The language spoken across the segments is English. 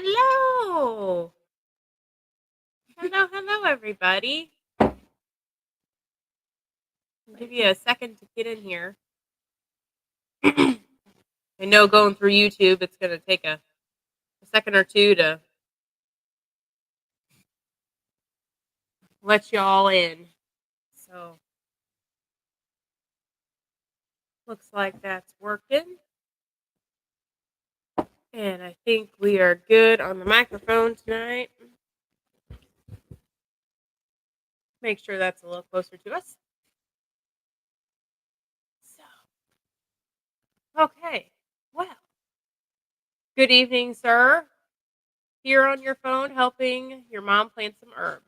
Hello. Hello, everybody. I'll give you a second to get in here. I know going through YouTube, it's going to take a second or two to let you all in. So, looks like that's working. And I think we are good on the microphone tonight. Make sure that's a little closer to us. So, okay. Well, good evening, sir. Here on your phone helping your mom plant some herbs.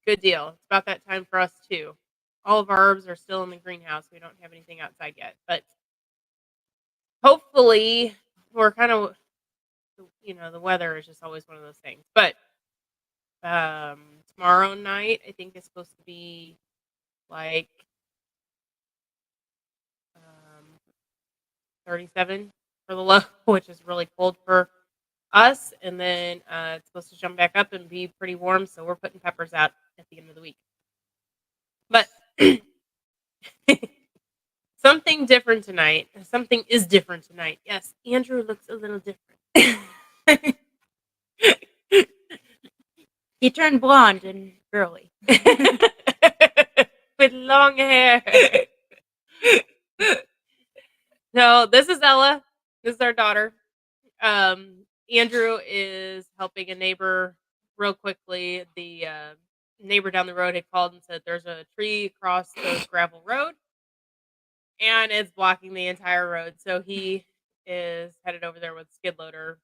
Good deal. It's about that time for us, too. All of our herbs are still in the greenhouse. We don't have anything outside yet. But hopefully, we're kind of, the weather is just always one of those things. But tomorrow night, I think it's supposed to be like 37 for the low, which is really cold for us. And then it's supposed to jump back up and be pretty warm. So we're putting peppers out at the end of the week. But something different tonight. Something is different tonight. Yes, Andrew looks a little different. He turned blonde and girly. With long hair. No, this is Ella. This is our daughter. Andrew is helping a neighbor real quickly. The neighbor down the road had called and said there's a tree across the gravel road and it's blocking the entire road. So he is headed over there with skid loader.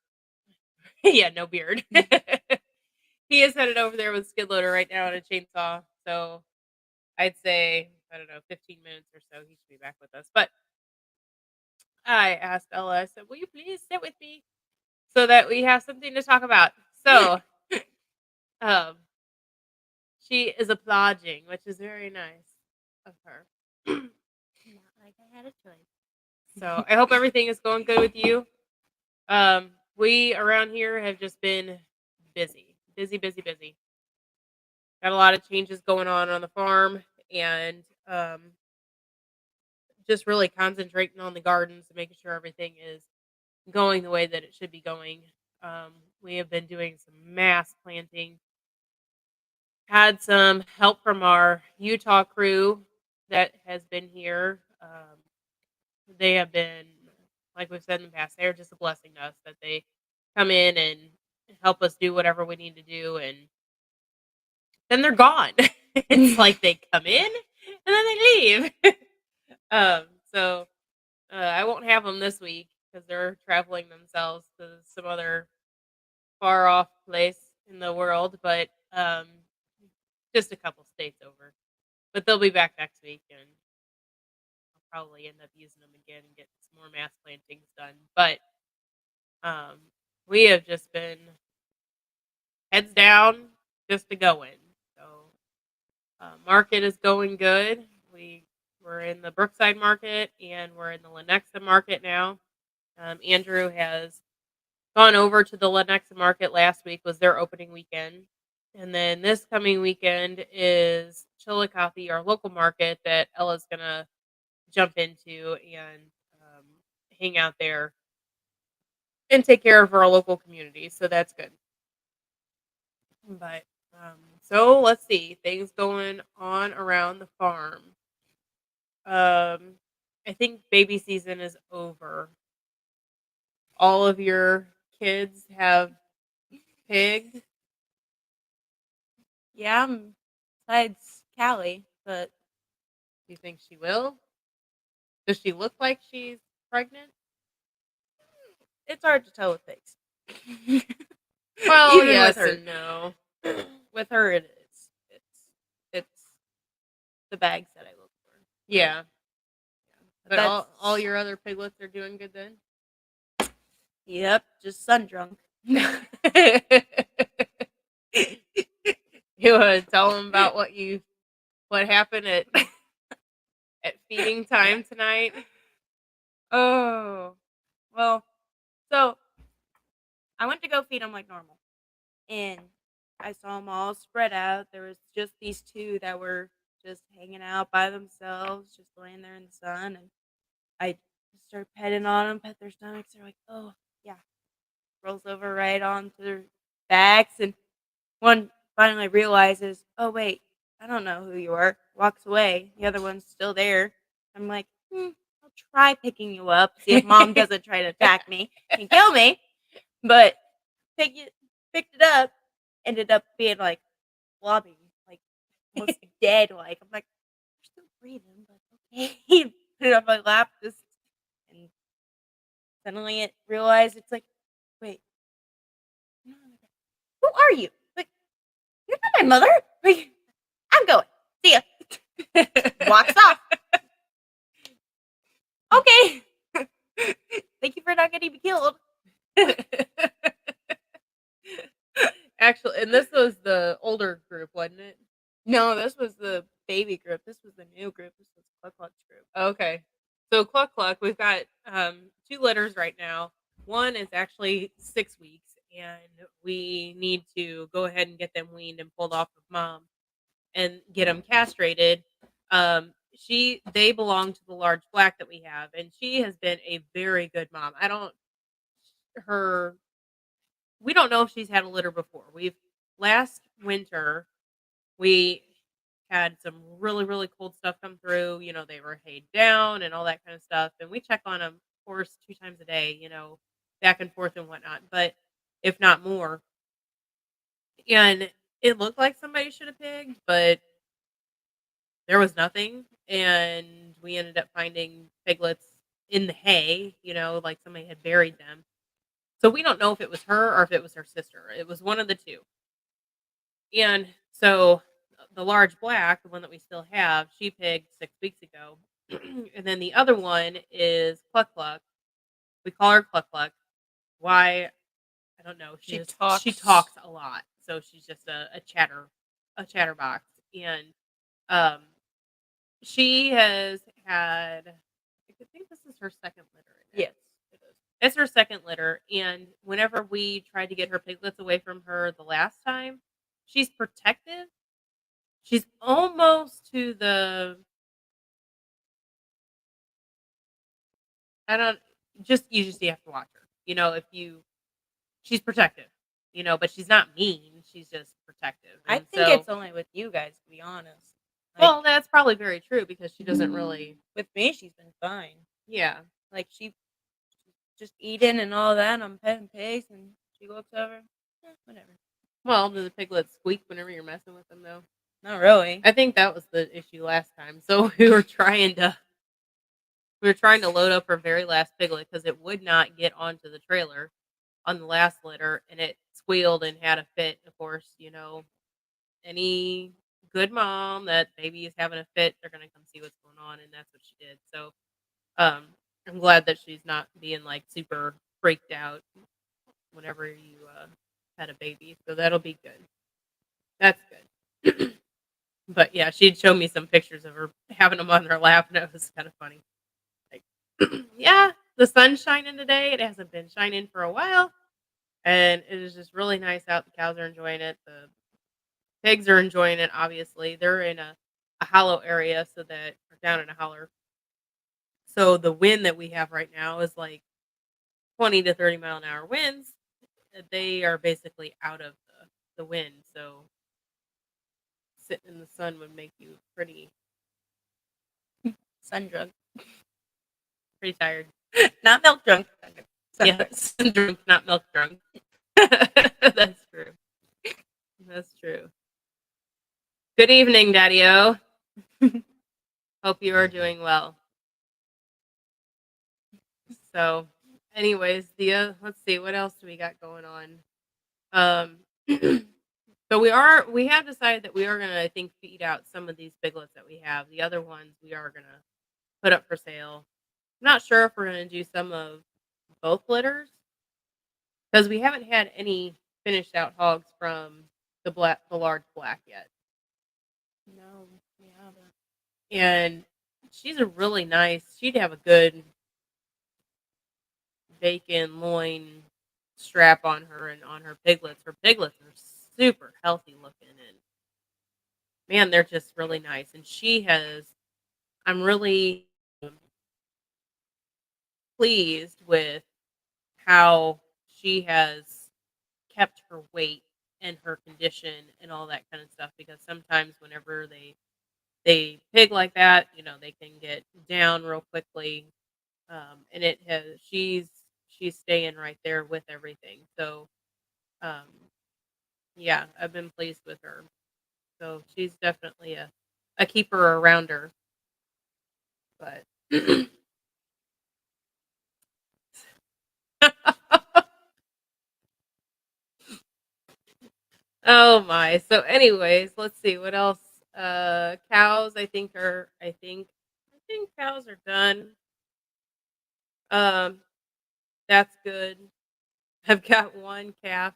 Yeah, no beard. He is headed over there with skid loader right now and a chainsaw. So I'd say, I don't know, 15 minutes or so, he should be back with us. But I asked Ella, I said, will you please sit with me so that we have something to talk about? So she is applauding, which is very nice of her. Not like I had a choice. So I hope everything is going good with you. We around here have just been busy. Got a lot of changes going on the farm, and just really concentrating on the gardens and making sure everything is going the way that it should be going. We have been doing some mass planting. Had some help from our Utah crew that has been here. They have been, like we've said in the past, they're just a blessing to us that they come in and help us do whatever we need to do, and then they're gone. It's like they come in and then they leave. So I won't have them this week because they're traveling themselves to some other far off place in the world, but just a couple states over. But they'll be back next week, and I'll probably end up using them again and get some more mass plantings done. But we have just been heads down just to go in. So market is going good. We're in the Brookside market and we're in the Lenexa market now. Andrew has gone over to the Lenexa market. Last week was their opening weekend. And then this coming weekend is Chillicothe, our local market that Ella's going to jump into and hang out there and take care of our local community. So that's good. But so let's see things going on around the farm. I think baby season is over. All of your kids have pigged. Yeah, besides Callie, but Do you think she will? Does she look like she's pregnant? it's hard to tell with pigs. Well, Even yes with her. and no. With her, it is. It's the bags that I look for. Yeah. But That's- all your other piglets are doing good then? Yep, just sun drunk. You want to tell them about what happened at feeding time tonight? Oh, well, so I went to go feed them like normal, and I saw them all spread out. There was just these 2 that were just hanging out by themselves, just laying there in the sun, and I just started petting on them, pet their stomachs. They're like, "Oh, yeah." Rolls over right onto their backs, and one finally realizes, "Oh, wait, I don't know who you are." Walks away. The other one's still there. I'm like, I'll try picking you up, see if mom doesn't try to attack me and kill me. But pick it, picked it up, ended up being like floppy, like almost dead. Like I'm like, you're still breathing, but okay. Put it on my lap, just and suddenly it realized it's like, wait, no, who are you? Like, you're not my mother. Like, I'm going. See ya. Walks off. Okay. Thank you for not getting me killed. Actually, and this was the older group, wasn't it? No, this was the baby group. This was the new group. This was Cluck Cluck's group. Okay. So Cluck Cluck, we've got 2 litters right now. One is actually 6 weeks, and we need to go ahead and get them weaned and pulled off of mom and get them castrated. They belong to the large black that we have, and she has been a very good mom. Her we don't know if she's had a litter before. We've Last winter we had some really, really cold stuff come through. They were hayed down and all that kind of stuff. And we check on them, of course, 2 times a day, back and forth and whatnot, but if not more. And it looked like somebody should have pigged, but there was nothing. And we ended up finding piglets in the hay, like somebody had buried them. So we don't know if it was her or if it was her sister. It was one of the two. And so the large black, the one that we still have, she pigged 6 weeks ago. And then the other one is Cluck Cluck. We call her Cluck Cluck. Why? I don't know. She talks a lot. So she's just a chatterbox. And um she has had, I think this is her second litter. Yes, it is. It's her second litter. And whenever we tried to get her piglets away from her the last time, she's protective. She's almost to the I don't just you just have to watch her. If you she's protective, but she's not mean. She's just protective. I And think so, it's only with you guys, to be honest. well, that's probably very true because she doesn't really. With me, she's been fine. Yeah. Like she's just eating and all that. And I'm petting pigs, and she looks over. Whatever. Well, do the piglets squeak whenever you're messing with them though? Not really. I think that was the issue last time. So we were trying to load up her very last piglet because it would not get onto the trailer on the last litter, and it squealed and had a fit. Of course, any good mom that baby is having a fit, they're gonna come see what's going on, and that's what she did. So, um, I'm glad that she's not being like super freaked out whenever you had a baby. So that'll be good. That's good. But yeah, she'd show me some pictures of her having them on her lap, and it was kind of funny. Like, yeah, the sun's shining today. It hasn't been shining for a while, and it is just really nice out. The cows are enjoying it. The pigs are enjoying it. Obviously, they're in a hollow area, so that or down in a holler. So the wind that we have right now is like 20 to 30-mile-an-hour winds. They are basically out of the wind. So sitting in the sun would make you pretty Sun drunk. pretty tired. Not milk drunk. Yeah, sun drunk, not milk drunk. That's true. That's true. Good evening, Daddy-O. Hope you are doing well. So, anyways, let's see, what else do we got going on? So we have decided that we are gonna, I think, feed out some of these piglets that we have. The other ones we are gonna put up for sale. I'm not sure if we're gonna do some of both litters because we haven't had any finished out hogs from the large black yet. No, we haven't. And she's a really nice. She'd have a good bacon loin strap on her and on her piglets. Her piglets are super healthy looking, and man, they're just really nice. And she has, I'm really pleased with how she has kept her weight and her condition and all that kind of stuff, because sometimes whenever they pig like that, they can get down real quickly. And it has she's staying right there with everything. So um yeah, I've been pleased with her. So she's definitely a keeper around her. But oh my. So anyways, let's see what else. Cows I think cows are done. Um that's good. I've got one calf,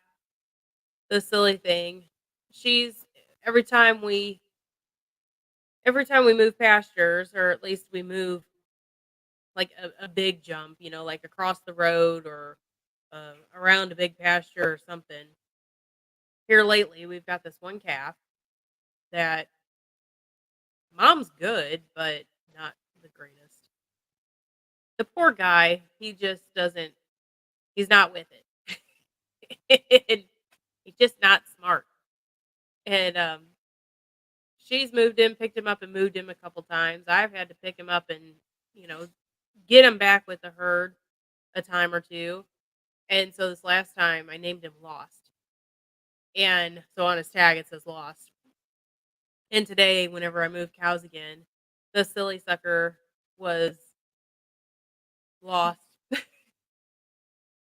the silly thing. She's every time we every time we move pastures, or at least we move like a big jump, like across the road, or around a big pasture or something. Here lately, we've got this one calf that mom's good, but not the greatest. The poor guy, he just doesn't, he's not with it. And he's just not smart. And she's moved him, picked him up, and moved him a couple times. I've had to pick him up and, you know, get him back with the herd a time or two. And so this last time, I named him Lost. And so on his tag, it says Lost. And today, whenever I moved cows again, the silly sucker was lost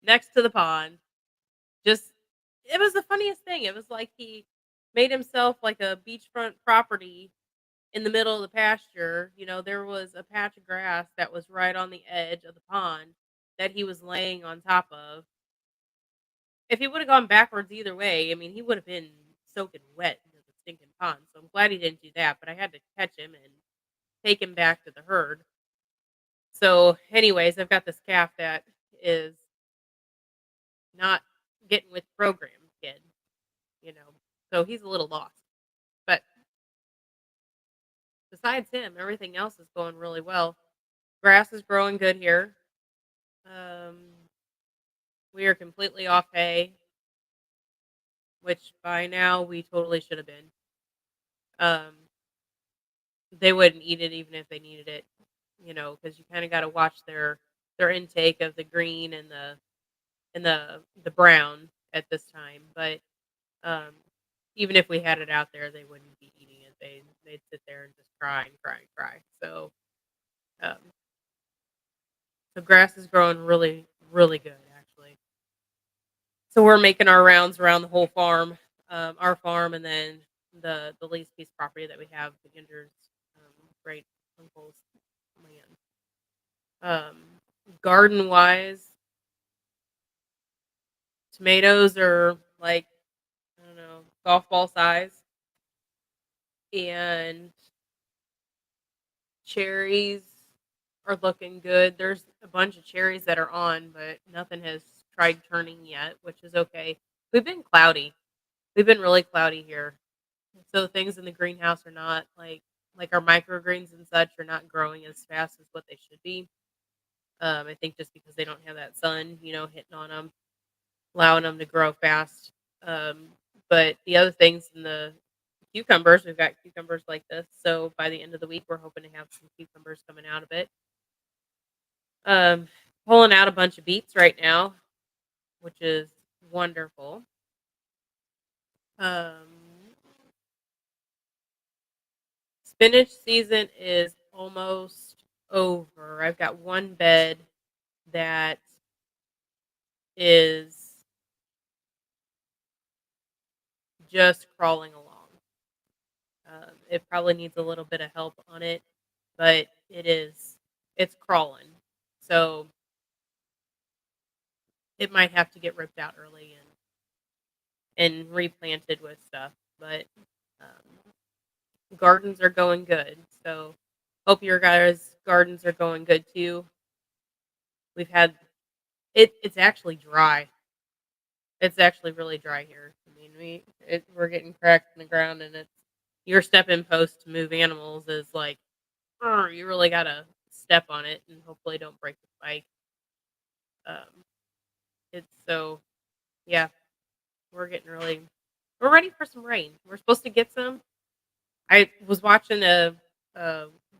next to the pond. Just, it was the funniest thing. It was like he made himself like a beachfront property in the middle of the pasture. There was a patch of grass that was right on the edge of the pond that he was laying on top of. If he would have gone backwards either way, I mean, he would have been soaking wet into the stinking pond. So I'm glad he didn't do that. But I had to catch him and take him back to the herd. So, anyways, I've got this calf that is not getting with the program, kid. You know, so he's a little lost. But besides him, everything else is going really well. Grass is growing good here. Um, we are completely off hay, which by now we totally should have been. Um, they wouldn't eat it even if they needed it, because you kind of got to watch their intake of the green and the brown at this time. But um, even if we had it out there, they wouldn't be eating it. They'd sit there and just cry and cry and cry. Um, so grass is growing really really good actually. So we're making our rounds around the whole farm, our farm, and then the lease piece property that we have, the Ginger's great uncle's land. Garden wise, tomatoes are like, I don't know, golf ball size, and cherries are looking good. There's a bunch of cherries that are on, but nothing has tried turning yet, which is okay. We've been cloudy. We've been really cloudy here. So things in the greenhouse are not like our microgreens and such are not growing as fast as what they should be. I think just because they don't have that sun, hitting on them, allowing them to grow fast. Um, but the other things in the cucumbers, we've got cucumbers like this. So by the end of the week, we're hoping to have some cucumbers coming out of it. Um, Pulling out a bunch of beets right now, which is wonderful. Um, Spinach season is almost over. I've got one bed that is just crawling along. It probably needs a little bit of help on it, but it's crawling. So it might have to get ripped out early and replanted with stuff. But gardens are going good. So hope your guys' gardens are going good too. We've had it's actually dry. It's actually really dry here. I mean, we're getting cracks in the ground, and it's your stepping post to move animals is like, you really gotta step on it and hopefully don't break the spike. Um, it's so yeah, we're ready for some rain. We're supposed to get some. I was watching a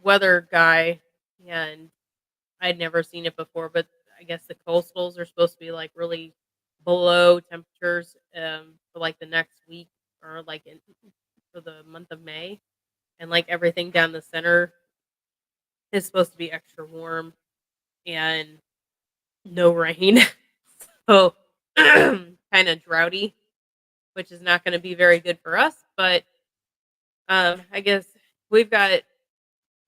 weather guy, and I'd never seen it before, but I guess the coastals are supposed to be like really below temperatures for like the next week or for the month of May, and like everything down the center is supposed to be extra warm and no rain, so kind of droughty, which is not going to be very good for us. But I guess we've got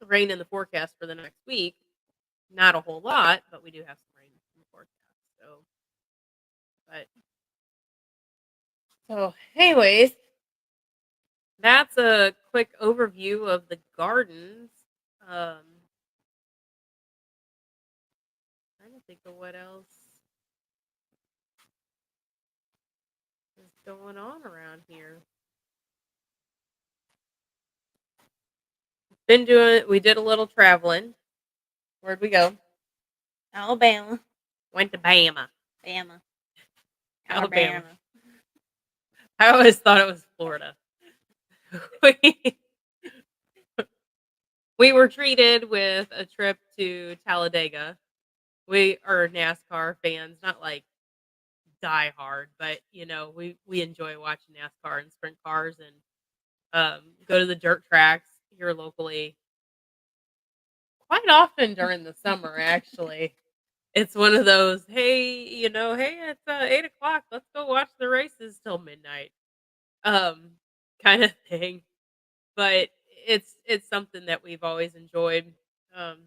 rain in the forecast for the next week. Not a whole lot, but we do have some rain in the forecast. But anyways, that's a quick overview of the gardens. Trying to think of what else is going on around here. We did a little traveling. Where'd we go? Alabama. Went to Bama. Bama. Alabama. Alabama. I always thought it was Florida. we, we were treated with a trip to Talladega. We are NASCAR fans, not like die hard, but we enjoy watching NASCAR and sprint cars and go to the dirt tracks here locally quite often during the summer. Actually, it's one of those, hey, it's 8 o'clock. Let's go watch the races till midnight, um, kind of thing. But it's something that we've always enjoyed. Um,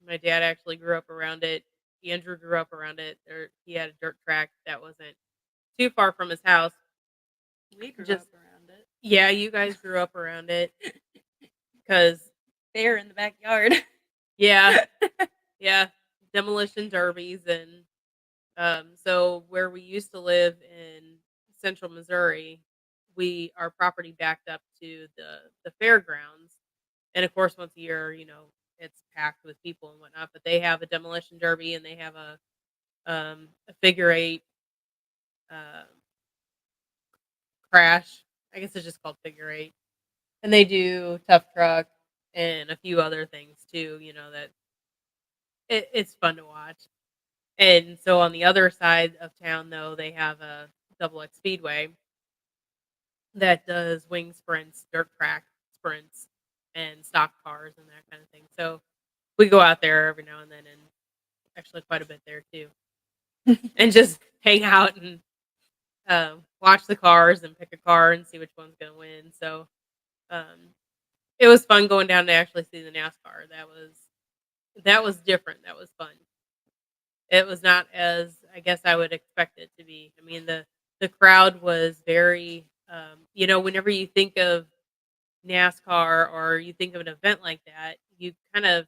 my dad actually grew up around it. Andrew grew up around it. He had a dirt track that wasn't too far from his house. We grew Just up around it. yeah, you guys grew up around it because There in the backyard. yeah, yeah, demolition derbies and so where we used to live in central Missouri, our property backed up to the fairgrounds, and of course once a year, it's packed with people and whatnot. But they have a demolition derby and they have a figure eight uh, crash. I guess it's just called figure eight, and they do tough truck and a few other things too. That it's fun to watch. And so on the other side of town, though, they have a double X Speedway that does wing sprints, dirt track sprints, and stock cars and that kind of thing. So we go out there every now and then, and actually quite a bit there too, and just hang out and watch the cars and pick a car and see which one's going to win. So um, it was fun going down to actually see the NASCAR. That was different. That was fun. It was not as I guess I would expect it to be. I mean, the crowd was very, whenever you think of NASCAR or you think of an event like that, you kind of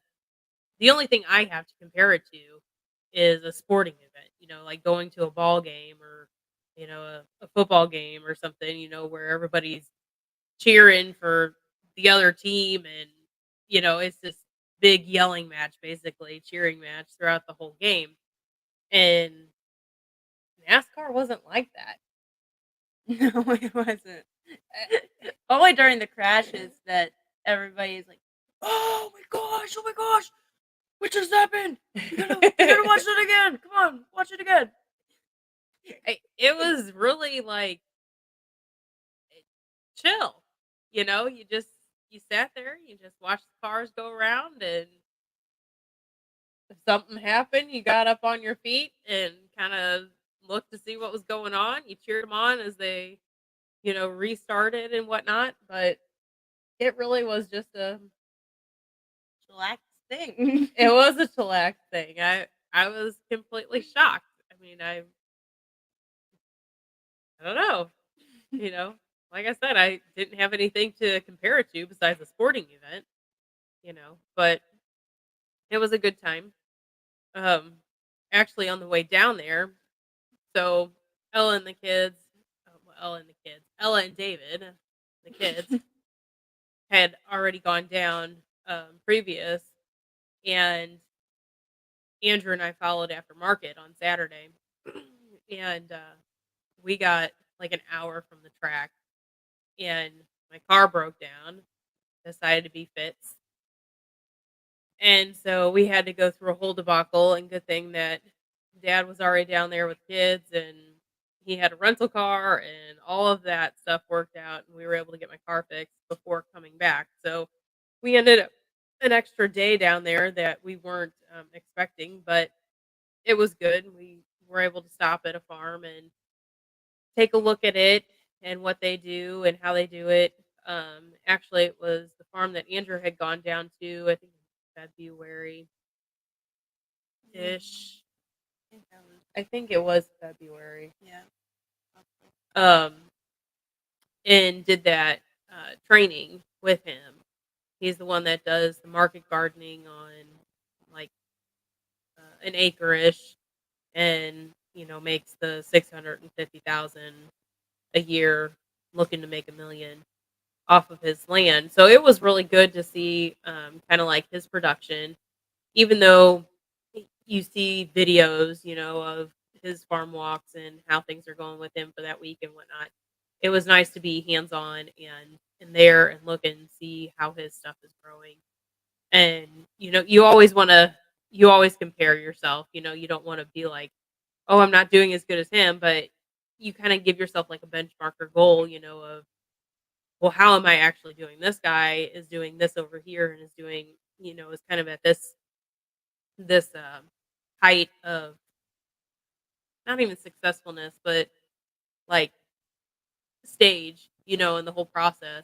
the only thing I have to compare it to is a sporting event, like going to a ball game or, a football game or something, where everybody's cheering for the other team and, it's this big yelling match, basically, cheering match throughout the whole game. And NASCAR wasn't like that. No, it wasn't. Only during the crashes that everybody's like, "Oh my gosh, what just happened? You gotta watch it again. Come on, watch it again." It was really like chill. You sat there, you just watched the cars go around, and if something happened, you got up on your feet and kind of looked to see what was going on. You cheered them on as they, restarted and whatnot. But it really was just Chillax thing. it was a chillax thing. I was completely shocked. I mean, I don't know. You know, like I said, I didn't have anything to compare it to besides a sporting event. But it was a good time. Um, actually, on the way down there, so Ella and the kids, well, Ella and David, the kids, had already gone down previous, and Andrew and I followed after market on Saturday, and we got like an hour from the track, and my car broke down. Decided to be fixed, and so we had to go through a whole debacle. And good thing that Dad was already down there with kids, and he had a rental car, and all of that stuff worked out, and we were able to get my car fixed before coming back. So we ended up an extra day down there that we weren't expecting, but it was good. We were able to stop at a farm and take a look at it and what they do and how they do it. Actually, it was the farm that Andrew had gone down to, I think February ish. I think that was I think it was February. yeah. Um, and did that training with him. He's the one that does the market gardening on like an acre-ish, and makes the 650,000 a year, looking to make 1 million off of his land. So it was really good to see kind of like his production, even though you see videos, of his farm walks and how things are going with him for that week and whatnot. It was nice to be hands on and there and look and see how his stuff is growing. And you always compare yourself. You don't want to be like, oh, I'm not doing as good as him, but you kind of give yourself like a benchmark or goal, of, well, how am I actually doing? This guy is doing this over here and is doing, is kind of at this height of not even successfulness, but like stage, in the whole process.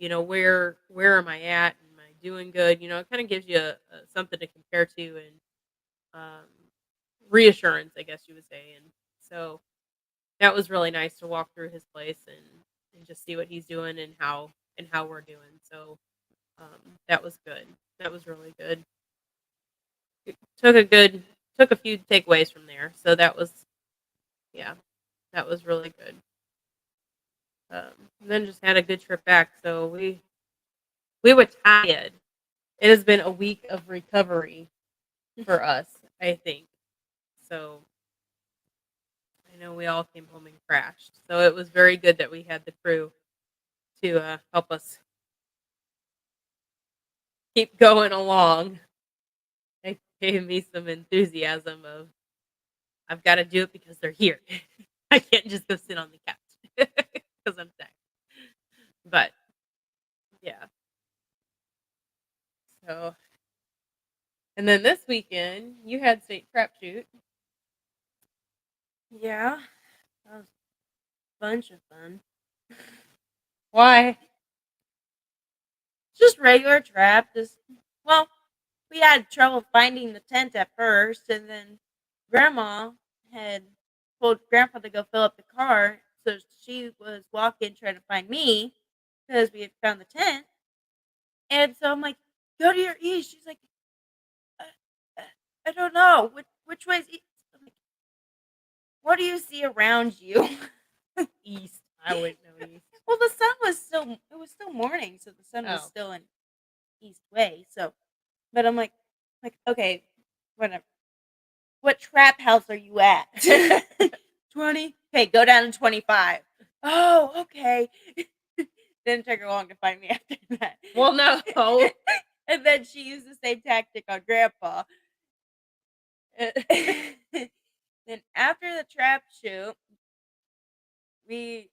Where am I at? Am I doing good? It kind of gives you something to compare to, and um, reassurance, I guess you would say. And so that was really nice to walk through his place and just see what he's doing and how we're doing. So that was good. That was really good. Took a good took a few takeaways from there. So that was, yeah, that was really good. Then just had a good trip back. So we were tired. It has been a week of recovery for us, I think. So I know we all came home and crashed. So it was very good that we had the crew to help us keep going along. It gave me some enthusiasm of, I've got to do it because they're here. I can't just go sit on the couch because I'm tired. But yeah. So, and then this weekend you had state prep shoot. Yeah. That was a bunch of fun. Why? Just regular trap. Well, we had trouble finding the tent at first, and then Grandma had told Grandpa to go fill up the car, so she was walking trying to find me because we had found the tent. And so I'm like, "Go to your east." She's like, "Uh, uh, "I don't know which way's east." I'm like, "What do you see around you?" East. I wouldn't know east. Well, the sun was still morning, so the sun was Oh. still in east way. So, but I'm like okay, whatever. What trap house are you at? 20? Okay, go down to 25. Oh, okay. Didn't take her long to find me after that. Well, no. And then she used the same tactic on Grandpa. Then after the trap shoot, we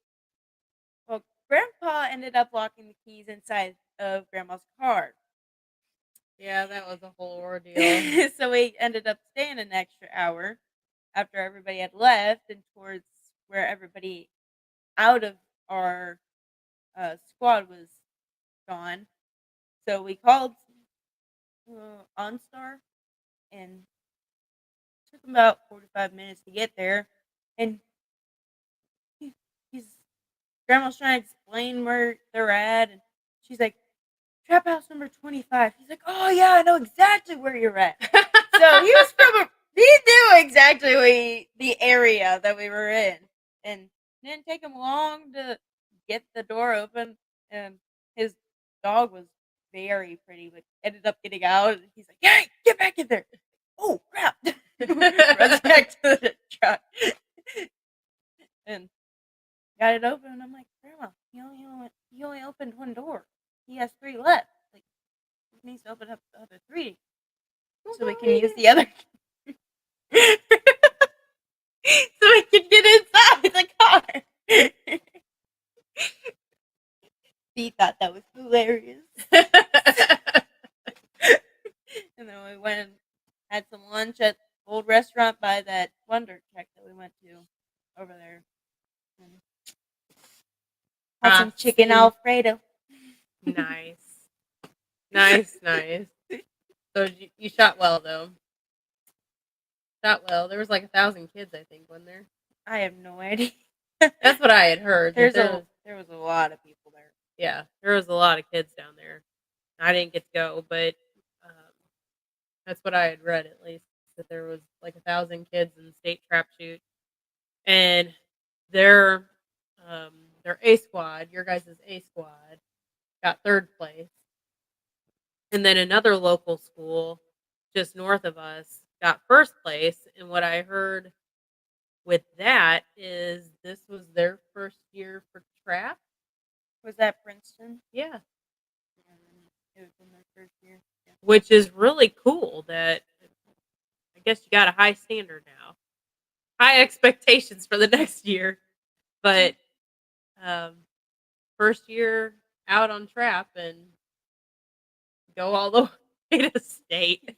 well, Grandpa ended up locking the keys inside of Grandma's car. Yeah, that was a whole ordeal. So we ended up staying an extra hour after everybody had left and towards where everybody out of our squad was gone. So we called OnStar, and it took 'em about 45 minutes to get there. And he's Grandma's trying to explain where they're at, and she's like, "Trap house number 25." He's like, "Oh yeah, I know exactly where you're at." So he knew exactly the area that we were in. and it didn't take him long to get the door open, and his dog was very pretty, but ended up getting out, and he's like, "Hey, get back in there!" Oh crap! Runs back to the truck and got it open, and I'm like, "Grandma, he only opened one door. He has three left. Like, he needs to open up the other three so we can use the other." So we can get inside the car. He thought that was hilarious. And then we went and had some lunch at the old restaurant by that Wonder Check that we went to over there. And had some chicken Alfredo. Nice. Nice. So you shot well, though. Shot well. There was like 1,000 kids, I think, wasn't there? I have no idea. That's what I had heard. There was a lot of people there. Yeah, there was a lot of kids down there. I didn't get to go, but that's what I had read, at least, that there was like 1,000 kids in the state trap shoot, and their um, their A squad, your guys' A squad, got third place, and then another local school just north of us got first place. And what I heard with that is this was their first year for trap. Was that Princeton? Yeah. It was in their first year. Yeah. Which is really cool that I guess you got a high standard now. High expectations for the next year. But um, first year out on trap and go all the way to state.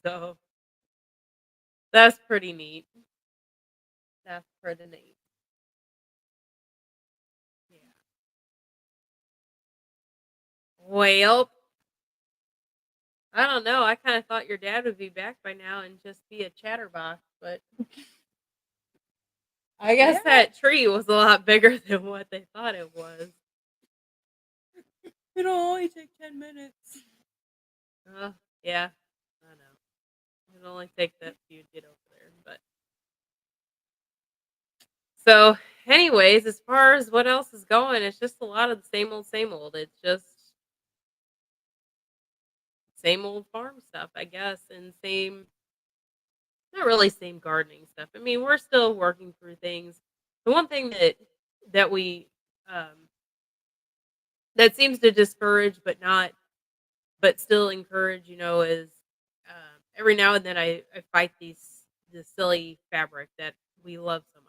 So that's pretty neat. That's pretty neat. Yeah. Well, I don't know. I kind of thought your dad would be back by now and just be a chatterbox, but I guess that tree was a lot bigger than what they thought it was. It'll only take 10 minutes. Yeah. I know. It'll only take that few to get over there, but so anyways, as far as what else is going, it's just a lot of the same old, same old. It's just same old farm stuff, I guess, and same not really same gardening stuff. I mean, we're still working through things. The one thing that we that seems to discourage, but still encourage, is every now and then I fight this silly fabric that we love so much.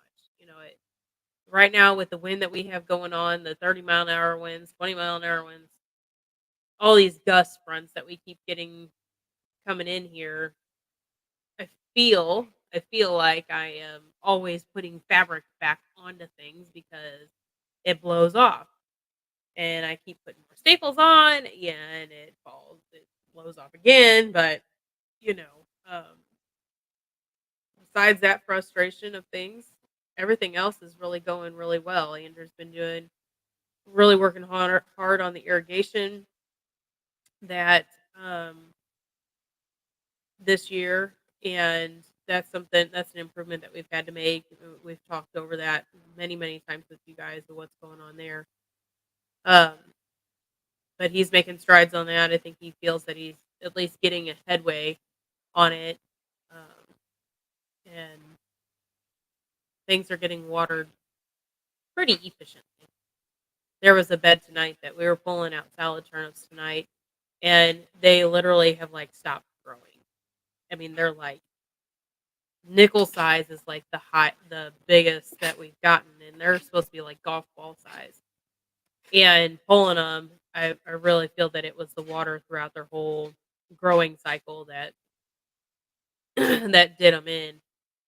Right now with the wind that we have going on, the 30-mile-an-hour winds, 20-mile-an-hour winds, all these gust fronts that we keep getting coming in here, I I feel like I am always putting fabric back onto things because it blows off. And I keep putting more staples on, yeah, and it falls, it blows off again. But you know, besides that frustration of things, everything else is really going really well. Andrew's been really working hard on the irrigation that this year, and that's an improvement that we've had to make. We've talked over that many times with you guys of what's going on there. Um, but he's making strides on that. I think he feels that he's at least getting a headway on it, and things are getting watered pretty efficiently. There was a bed tonight that we were pulling out salad turnips tonight, and they literally have like stopped growing. I mean, they're like nickel size is like the biggest that we've gotten, and they're supposed to be like golf ball size. And pulling them, I really feel that it was the water throughout their whole growing cycle that that did them in.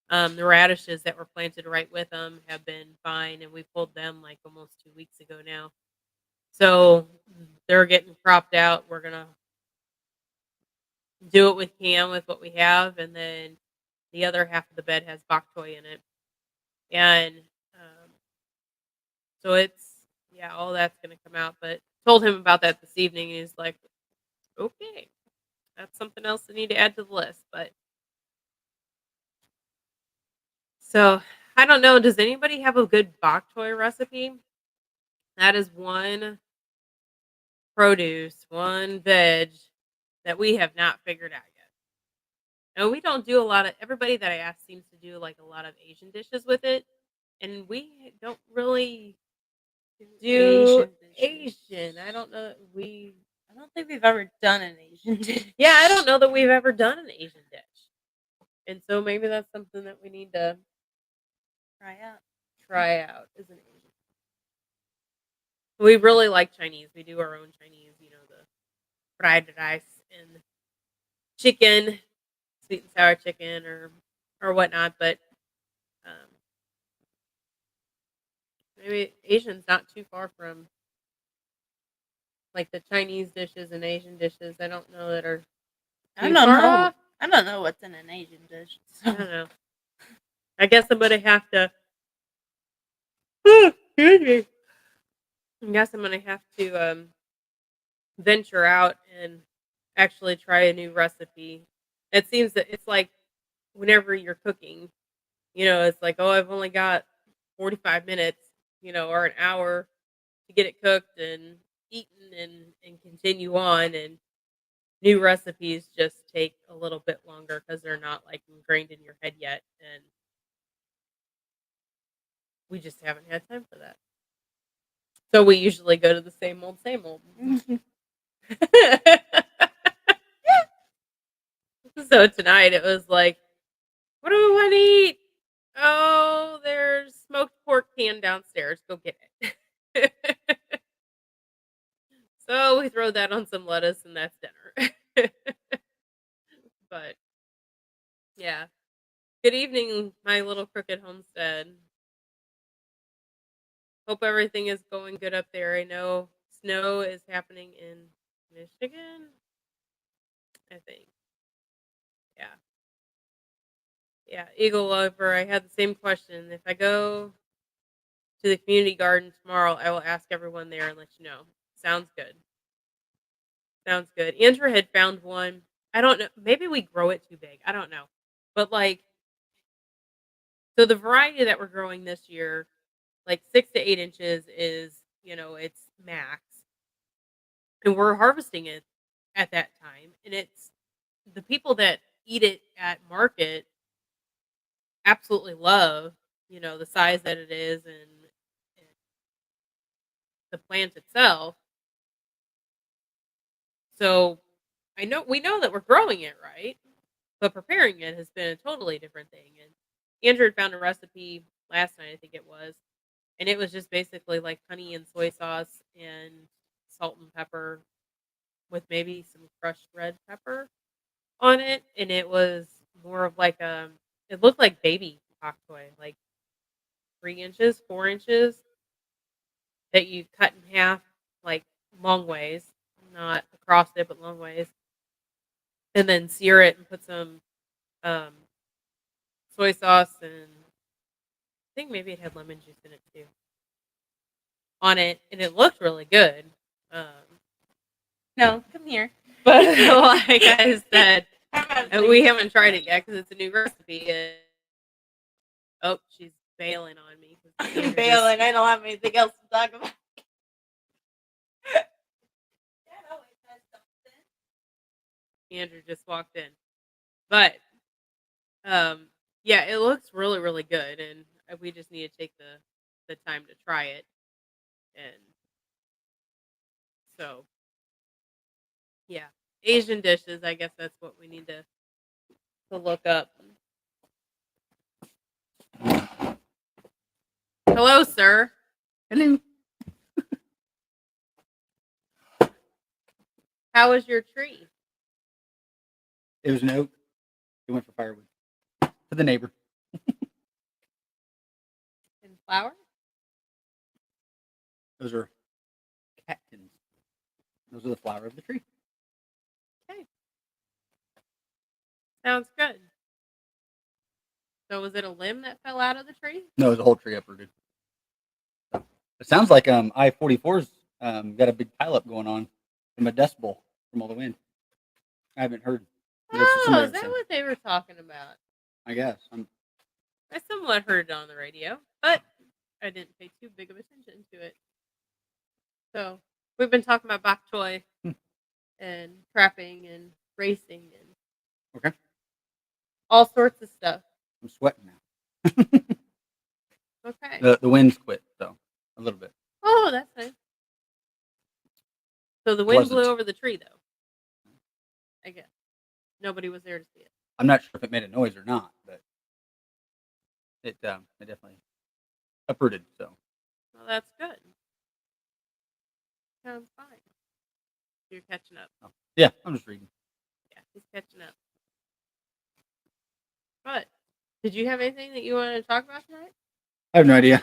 The radishes that were planted right with them have been fine, and we pulled them like almost 2 weeks ago now. So they're getting cropped out. We're gonna do it with cam with what we have, and then the other half of the bed has bok choy in it, and so it's yeah, all that's gonna come out. But told him about that this evening, and he's like, okay, that's something else I need to add to the list. But So I don't know. Does anybody have a good bok choy recipe? That is one produce, one veg that we have not figured out yet. No, we don't do a lot of. Everybody that I ask seems to do like a lot of Asian dishes with it, and we don't really do Asian dishes. Asian. I don't know. I don't think we've ever done an Asian dish. Yeah, I don't know that we've ever done an Asian dish, and so maybe that's something that we need to Try out. try out. Is an Asian. We really like Chinese. We do our own Chinese. The fried rice and chicken, sweet and sour chicken, or whatnot. But um, maybe Asian's not too far from like the Chinese dishes and Asian dishes. I don't know that are I too don't far know. off. I don't know what's in an Asian dish. I So don't know. I guess I'm gonna have to. Excuse me. I guess I'm gonna have to venture out and actually try a new recipe. It seems that it's like whenever you're cooking, it's like, oh, I've only got 45 minutes, or an hour to get it cooked and eaten and continue on. And new recipes just take a little bit longer because they're not like ingrained in your head yet. And we just haven't had time for that. So we usually go to the same old, same old. So tonight it was like, what do we want to eat? Oh, there's smoked pork can downstairs. Go get it. So we throw that on some lettuce and that's dinner. But yeah. Good evening, my little crooked homestead. Hope everything is going good up there. I know snow is happening in Michigan, I think. Yeah. Yeah. Eagle Lover, I had the same question. If I go to the community garden tomorrow, I will ask everyone there and let you know. Sounds good. Sounds good. Andrew had found one. I don't know. Maybe we grow it too big. I don't know. But like, so the variety that we're growing this year, like 6 to 8 inches is, it's max. And we're harvesting it at that time. And it's the people that eat it at market absolutely love, the size that it is and the plant itself. So we know that we're growing it right, but preparing it has been a totally different thing. And Andrew had found a recipe last night, I think it was, and it was just basically like honey and soy sauce and salt and pepper with maybe some crushed red pepper on it, and it was more of like it looked like baby bok choy, like 3 inches, 4 inches that you cut in half, like long ways, not across it, but long ways, and then sear it and put some um, soy sauce and I think maybe it had lemon juice in it too on it, and it looked really good. Um, no, come here. but like I said, I'm not we haven't tried it yet because it's a new recipe. And, oh, she's bailing on me. I'm bailing. I don't have anything else to talk about. Andrew just walked in, but um, yeah, it looks really, really good, and we just need to take the time to try it, and so yeah, Asian dishes. I guess that's what we need to look up. Hello, sir. Hello. How was your tree? It was an oak. It went for firewood. For the neighbor. And flowers? Those are catkins. Those are the flower of the tree. Okay, sounds good. So was it a limb that fell out of the tree? No, it was a whole tree uprooted. So, it sounds like I-44's got a big pileup going on from a decibel from all the wind. I haven't heard. Oh, is that what they were talking about? I guess. I somewhat heard it on the radio, but I didn't pay too big of attention to it. So we've been talking about bok choy Hmm. and trapping and racing and Okay. all sorts of stuff. I'm sweating now. Okay. The wind's quit, so a little bit. Oh, that's nice. So the wind blew Wasn't. over the tree, though. I guess nobody was there to see it. I'm not sure if it made a noise or not, but it definitely uprooted. So Well, that's good. Sounds fine. You're catching up. oh, yeah, I'm just reading. Yeah, he's catching up. But did you have anything that you wanted to talk about tonight? I have no idea.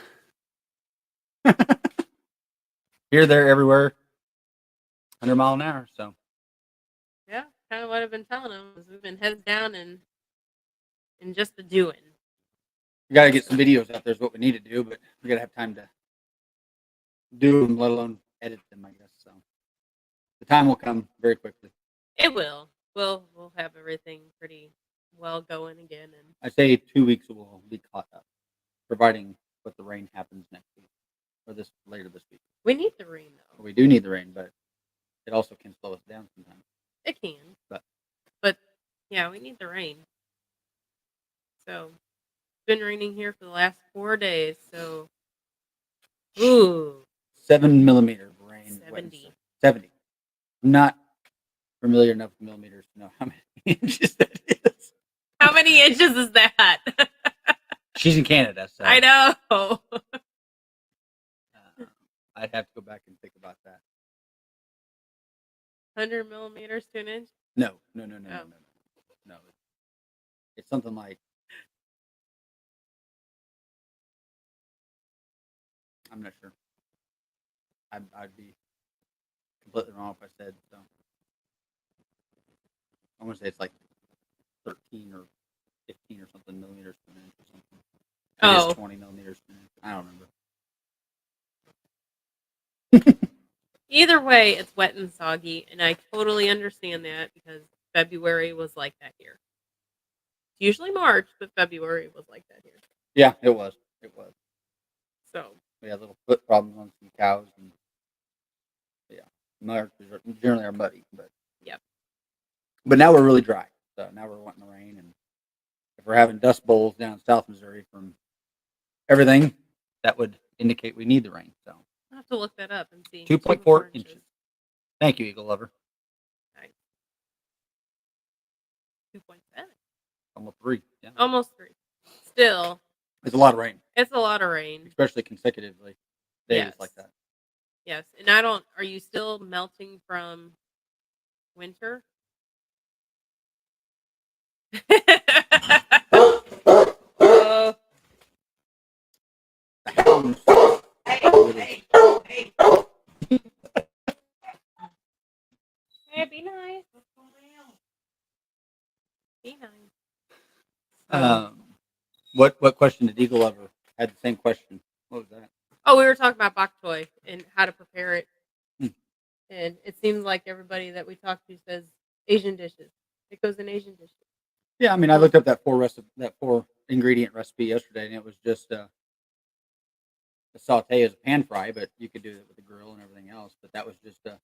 Here, there, everywhere, 100 mile an hour. So Yeah, kind of what I've been telling him is we've been heads down and just the doing. we got to get some videos out there. Is what we need to do, but we got to have time to do them, let alone edit them. I guess so. The time will come very quickly. It will. We'll have everything pretty well going again, and I say 2 weeks will be caught up, providing what the rain happens next week or this later this week. we need the rain though. We do need the rain, but it also can slow us down sometimes. It can, But yeah, we need the rain. So it's been raining here for the last 4 days. So, ooh, 7 millimeter of rain. 70. 70. Not familiar enough with millimeters to know how many inches that is. How many inches is that? She's in Canada, so I know. I'd have to go back and think about that. 100 millimeters to an inch. No. Oh. No. It's something like I'm not sure. I'd be completely wrong if I said so. I want to say it's like 13 or 15 or something millimeters per inch or something. Maybe Oh. it's 20 millimeters per inch. I don't remember. Either way, it's wet and soggy, and I totally understand that because February was like that here. It's usually March, but February was like that here. Yeah, it was. It was. So We had little foot problems on some cows, and yeah, March generally are muddy, but Yep. But now we're really dry, so now we're wanting the rain, and if we're having dust bowls down South Missouri from everything, that would indicate we need the rain. So I'll have to look that up and see. 2.4 inches. Thank you, Eagle Lover. Nice. 2.7. Almost 3. Yeah, Almost 3. Still, it's a lot of rain, it's a lot of rain. especially consecutively days Yes. like that. Yes, and I don't. Are you still melting from winter? Oh, hey, be nice. Be nice. What question did Eagle Lover had the same question? What was that? Oh, we were talking about bok choy and how to prepare it. Hmm. And it seems like everybody that we talk to says Asian dishes. It goes in Asian dishes. Yeah, I mean, I looked up that 4 ingredient recipe yesterday, and it was just a saute as a pan fry, but you could do it with a grill and everything else. But that was just a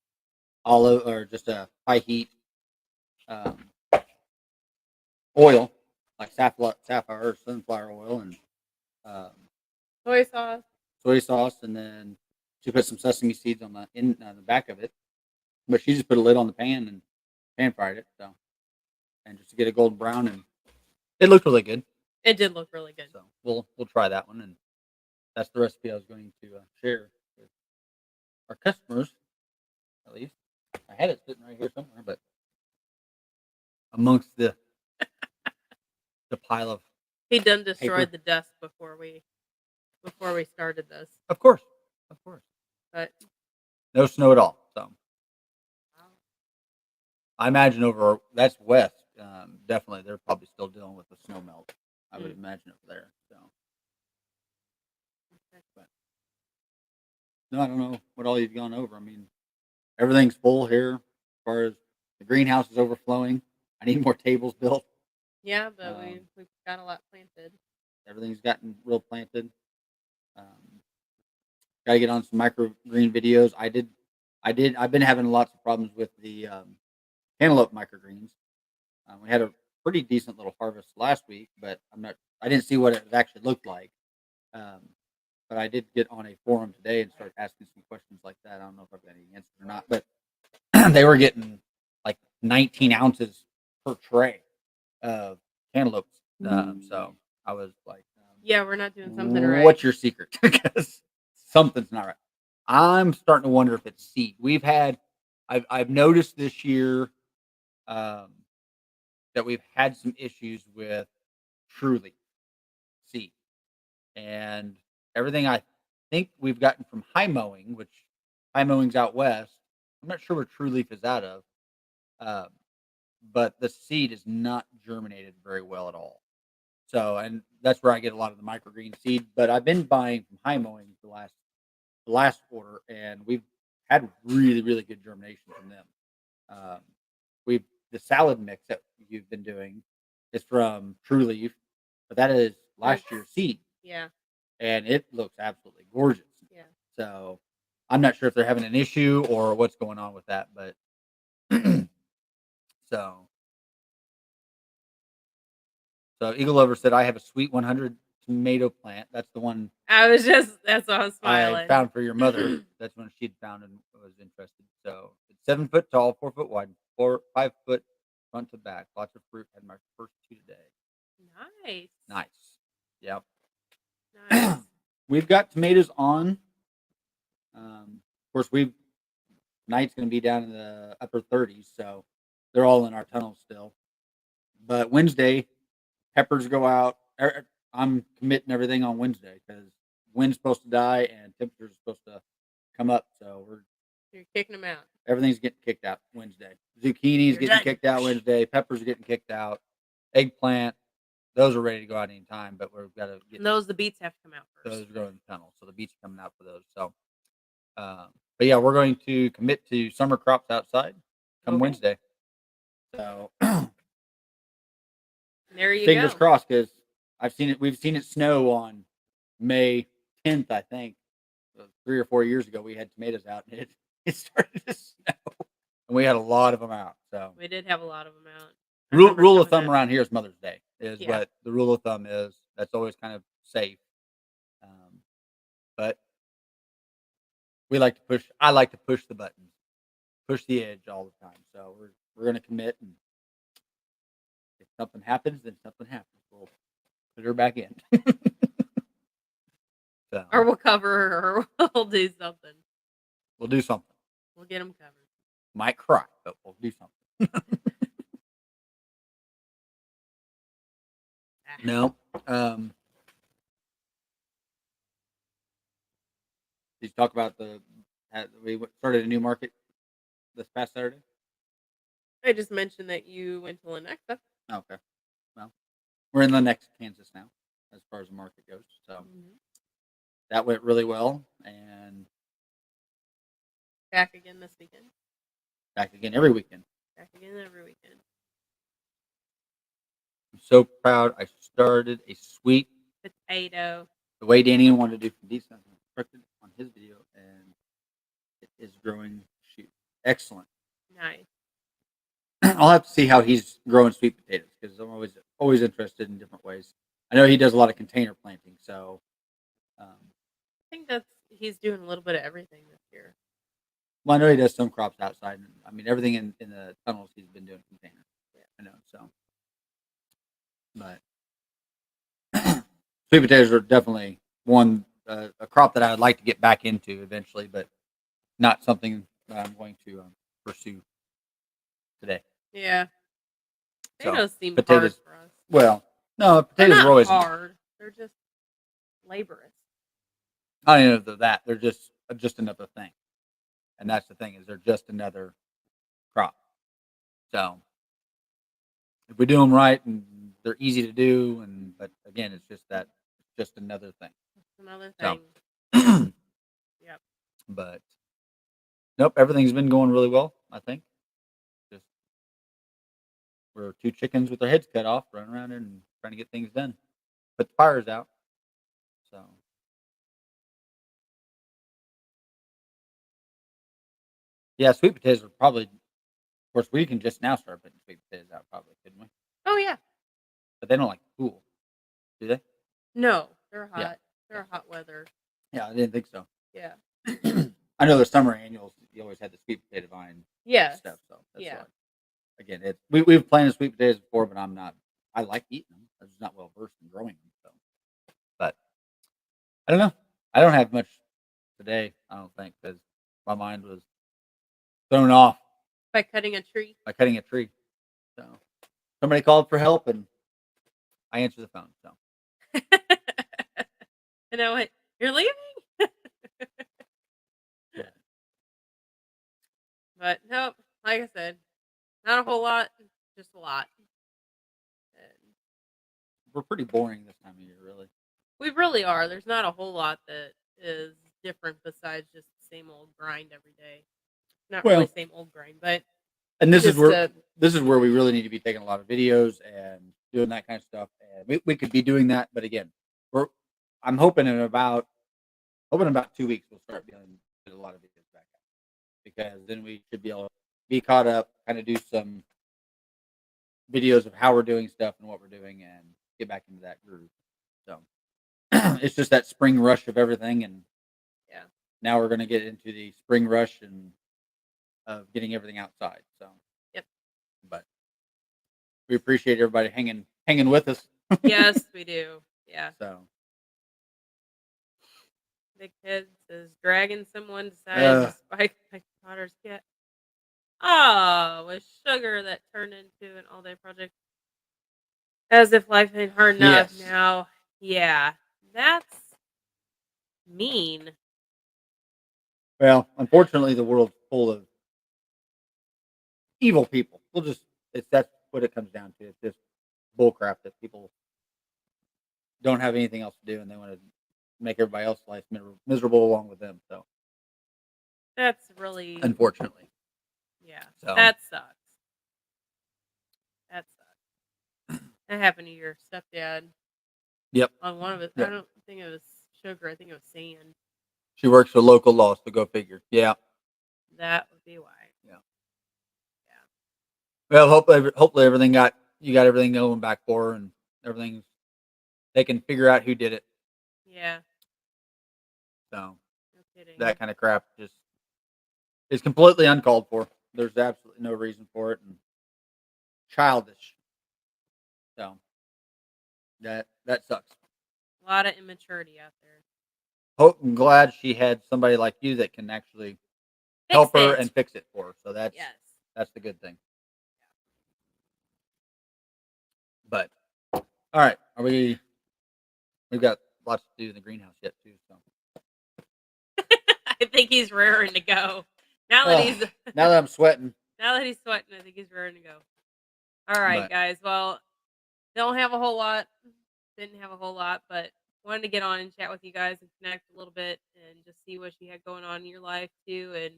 olive or just a high heat oil, like sapphire or sunflower oil, and Soy sauce. soy sauce, and then she put some sesame seeds on the back of it. But she just put a lid on the pan and pan fried it. So, and just to get a golden brown, and it looked really good. It did look really good. So we'll try that one, and that's the recipe I was going to share with our customers. At least I had it sitting right here somewhere, but amongst the pile of He done destroyed paper. the desk before we started this. Of course. But No snow at all. So wow. I imagine that's west. Definitely, they're probably still dealing with the snow melt. I would imagine over there. So, but no, I don't know what all you've gone over. I mean, everything's full here. As far as the greenhouse is overflowing, I need more tables built. Yeah, but we've got a lot planted. Everything's gotten real planted. Um, Got to get on some microgreen videos. I've been having lots of problems with the cantaloupe microgreens. We had a pretty decent little harvest last week, but I didn't see what it actually looked like. Um, but I did get on a forum today and start asking some questions like that. I don't know if I've got any answers or not, but they were getting like 19 ounces per tray of cantaloupes. So I was like, Yeah, we're not doing something right. what's your secret? Because something's not right. I'm starting to wonder if it's seed. I've noticed this year um, that we've had some issues with Truly seed, and everything I think we've gotten from high mowing, which high mowing's out west. I'm not sure where True Leaf is out of, um, but the seed is not germinated very well at all. So, and that's where I get a lot of the microgreen seed. But I've been buying from high mowing the last order, and we've had really really good germination from them. Um, we've the salad mix that you've been doing is from True Leaf, but that is last year's seed, Yeah, and it looks absolutely gorgeous. yeah. So I'm not sure if they're having an issue or what's going on with that, but so Eagle Lover said I have a sweet 100 tomato plant. That's the one That's why I was I smiling. found for your mother. That's when she'd found and was interested. So it's 7 foot tall, 4 foot wide, 5 foot front to back. Lots of fruit. Had my first two today. Nice. Nice. Yep. Nice. We've got tomatoes on. Of course, night's going to be down in the upper 30s, so they're all in our tunnel still. But Wednesday, peppers go out. I'm committing everything on Wednesday because wind's supposed to die and temperatures are supposed to come up. So You're kicking them out. everything's getting kicked out Wednesday. Zucchini's getting kicked out Wednesday. Peppers are getting kicked out. Eggplant, those are ready to go out anytime, but we've got to get The beets have to come out first. those are going in the tunnel. So the beets are coming out for those. So, but yeah, we're going to commit to summer crops outside come Wednesday. So there you fingers go. crossed because we've seen it snow on May 10th, I think. 3 or 4 years ago, we had tomatoes out, and it started to snow, and we had a lot of them out. So We did have a lot of them out. rule of thumb around here is Mother's Day is what the rule of thumb is. That's always kind of safe, but we like to push. I like to push the buttons, push the edge all the time. So we're going to commit, and if something happens, then something happens. We'll put her back in. So, or we'll cover her, or we'll do something. We'll do something. We'll get them covered. Might cry, but we'll do something. No. Did you talk about we started a new market this past Saturday? I just mentioned that you went to Lenexa. Okay. Well, we're in Lenexa, Kansas now, as far as the market goes. So that went really well, and back again this weekend. Back again every weekend. Back again every weekend. I'm so proud. I started a sweet potato. The way Danny wanted to do from decent on his video, and it is growing excellent. Nice. I'll have to see how he's growing sweet potatoes because I'm always interested in different ways. I know he does a lot of container planting, so I think he's doing a little bit of everything this year. Well, I know he does some crops outside. I mean, everything in the tunnels he's been doing container. Yeah, I know. So, but sweet potatoes are definitely a crop that I would like to get back into eventually, but not something that I'm going to pursue today. Yeah. Potatoes seem hard for us. Well, no, potatoes are always hard. They're just laborious. I don't know if they're that. They're just another thing. And that's the thing is they're just another crop. So if we do them right and they're easy to do, but again, it's just another thing. It's another thing. So, yep. But nope, everything's been going really well. I think just we're two chickens with their heads cut off, running around and trying to get things done. put the fires out. So, yeah, sweet potatoes are probably. Of course, we can just now start putting sweet potatoes out, probably, couldn't we? Oh yeah. But they don't like cool, do they? No, they're Yeah. hot. They're hot weather. Yeah, I didn't think so. Yeah. I know the summer annuals. You always had the sweet potato vine Yes. stuff. So that's Yeah. why. Again, we've planted sweet potatoes before, but I'm not. I like eating them. I'm just not well versed in growing them. So, but I don't know. I don't have much today. I don't think because my mind was thrown off By cutting a tree. by cutting a tree. So somebody called for help, and I answered the phone. So And I went, "You're leaving?" But nope. Like I said, not a whole lot, just a lot. And we're pretty boring this time of year, really. we really are. There's not a whole lot that is different besides just the same old grind every day. Not really Well, same old grind, but and this is just where we really need to be taking a lot of videos and doing that kind of stuff. And we could be doing that, but again, I'm hoping in about 2 weeks we'll start getting a lot of videos back out because then we should be able to be caught up, kind of do some videos of how we're doing stuff and what we're doing, and get back into that groove. So it's just that spring rush of everything, and yeah. now we're going to get into the spring rush and of getting everything outside. So Yep. But we appreciate everybody hanging with us. Yes, we do. Yeah. So Big Kids is dragging someone decided to spike my daughter's cat. Oh, with sugar that turned into an all-day project. As if life ain't hard enough Yes. now. Yeah, that's mean. well, unfortunately, the world's full of evil people. That's what it comes down to. It's just bullcrap that people don't have anything else to do, and they want to make everybody else's life miserable along with them. So That's really unfortunately, yeah. So- That sucks. That sucks. That happened to your stepdad. Yep. On one of it, Yep. I don't think it was sugar. I think it was sand. She works for local law, so go figure. Yeah. That would be why. Yeah. Yeah. Well, hopefully you got everything going back for her, and everything's they can figure out who did it. Yeah. So No kidding. that kind of crap just is completely uncalled for. There's absolutely no reason for it, and childish. So that sucks. A lot of immaturity out there. I'm glad she had somebody like you that can actually Fix help her it. and fix it for her. So that's Yes. the good thing. But all right, we've got lots to do in the greenhouse yet too. So I think he's raring to go. Now that now that I'm sweating, he's sweating, I think he's raring to go. All right, But- guys. Well, don't have a whole lot. Didn't have a whole lot, but wanted to get on and chat with you guys and connect a little bit and just see what you had going on in your life too. And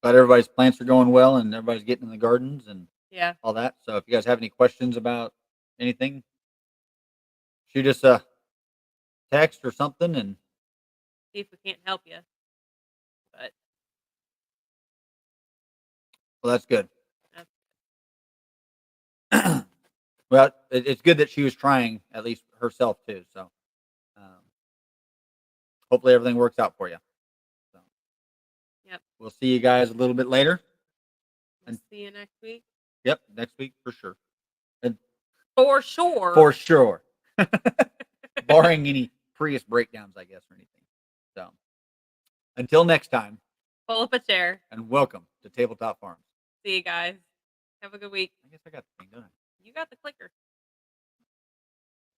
glad everybody's plants are going well and everybody's getting in the gardens and yeah, all that. So if you guys have any questions about anything, shoot us a text or something, and see if we can't help you. But well, that's good. that's- Well, it's good that she was trying at least herself too. So hopefully everything works out for you. So yep. we'll see you guys a little bit later. We'll see you next week. Yep, next week for sure. For sure. For sure. Barring any Prius breakdowns, I guess, or anything. So until next time, Pull up a chair. and welcome to Tabletop Farms. See you guys. Have a good week. I guess I got the thing done. You got the clicker.